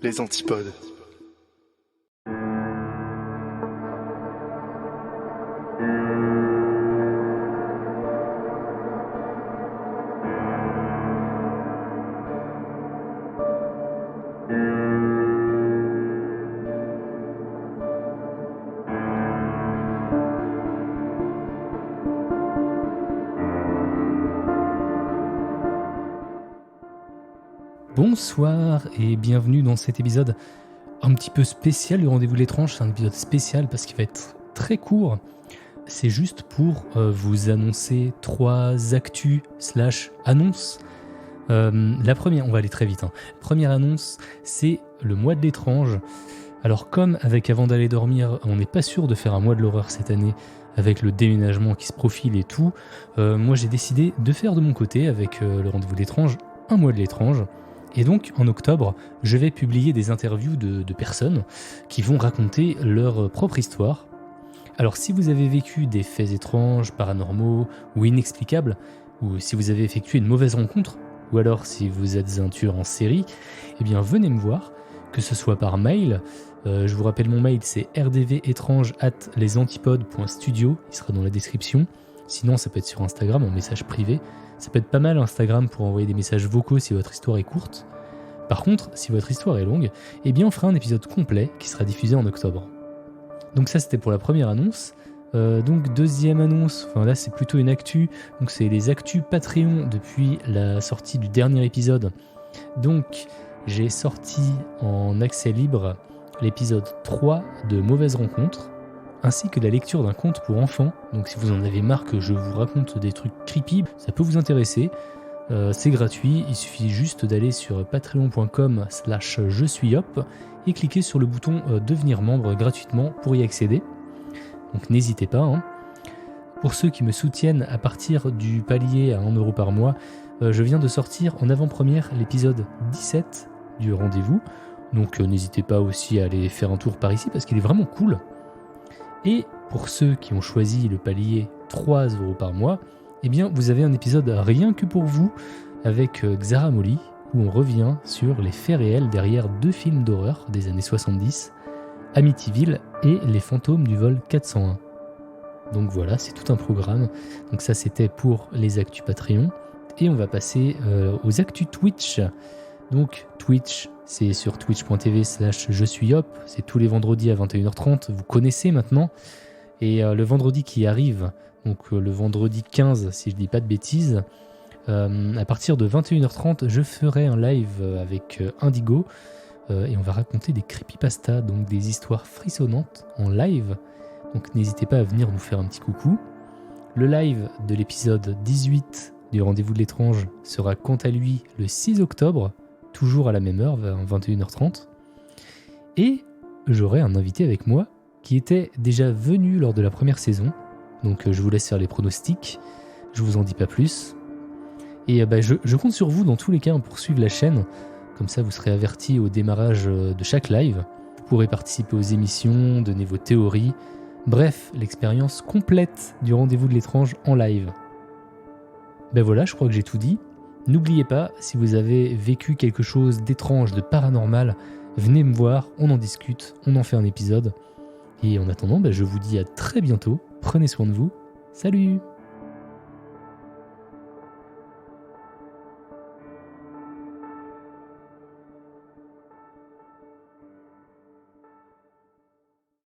Les antipodes. Bonsoir et bienvenue dans cet épisode un petit peu spécial du Rendez-vous de l'étrange. C'est un épisode spécial parce qu'il va être très court. C'est juste pour vous annoncer 3 actus / annonces. La première, on va aller très vite. Première annonce, c'est le mois de l'étrange. Alors comme avec Avant d'aller dormir, on n'est pas sûr de faire un mois de l'horreur cette année avec le déménagement qui se profile et tout, moi j'ai décidé de faire de mon côté avec le Rendez-vous de l'étrange un mois de l'étrange. Et donc, en octobre, je vais publier des interviews de personnes qui vont raconter leur propre histoire. Alors, si vous avez vécu des faits étranges, paranormaux ou inexplicables, ou si vous avez effectué une mauvaise rencontre, ou alors si vous êtes un tueur en série, eh bien, venez me voir, que ce soit par mail. Je vous rappelle mon mail, c'est rdvétrange@lesantipodes.studio, il sera dans la description. Sinon, ça peut être sur Instagram en message privé. Ça peut être pas mal Instagram pour envoyer des messages vocaux si votre histoire est courte. Par contre, si votre histoire est longue, eh bien on fera un épisode complet qui sera diffusé en octobre. Donc ça c'était pour la première annonce. Donc deuxième annonce, enfin là c'est plutôt une actu, donc c'est les actus Patreon depuis la sortie du dernier épisode. Donc j'ai sorti en accès libre l'épisode 3 de Mauvaise Rencontre, ainsi que la lecture d'un conte pour enfants. Donc si vous en avez marre que je vous raconte des trucs creepy, ça peut vous intéresser. C'est gratuit, il suffit juste d'aller sur patreon.com/je-suis-hop et cliquer sur le bouton devenir membre gratuitement pour y accéder. Donc n'hésitez pas. Pour ceux qui me soutiennent à partir du palier à 1€ par mois, je viens de sortir en avant-première l'épisode 17 du rendez-vous. Donc n'hésitez pas aussi à aller faire un tour par ici parce qu'il est vraiment cool. Et pour ceux qui ont choisi le palier 3€ par mois, eh bien vous avez un épisode rien que pour vous avec Xara Molly où on revient sur les faits réels derrière 2 films d'horreur des années 70, Amityville et Les fantômes du vol 401. Donc voilà, c'est tout un programme. Donc ça c'était pour les actus Patreon. Et on va passer aux actus Twitch. Donc Twitch, c'est sur twitch.tv/je-suis-hop, c'est tous les vendredis à 21h30, vous connaissez maintenant. Et le vendredi qui arrive, donc le vendredi 15 si je dis pas de bêtises, à partir de 21h30, je ferai un live avec Indigo et on va raconter des creepypastas, donc des histoires frissonnantes en live. Donc n'hésitez pas à venir nous faire un petit coucou. Le live de l'épisode 18 du Rendez-vous de l'étrange sera quant à lui le 6 octobre, toujours à la même heure, vers 21h30. Et j'aurai un invité avec moi qui était déjà venu lors de la première saison. Donc je vous laisse faire les pronostics, je vous en dis pas plus. Et je compte sur vous dans tous les cas pour suivre la chaîne. Comme ça vous serez avertis au démarrage de chaque live. Vous pourrez participer aux émissions, donner vos théories. Bref, l'expérience complète du Rendez-vous de l'étrange en live. Ben voilà, je crois que j'ai tout dit. N'oubliez pas, si vous avez vécu quelque chose d'étrange, de paranormal, venez me voir, on en discute, on en fait un épisode. Et en attendant, je vous dis à très bientôt, prenez soin de vous, salut!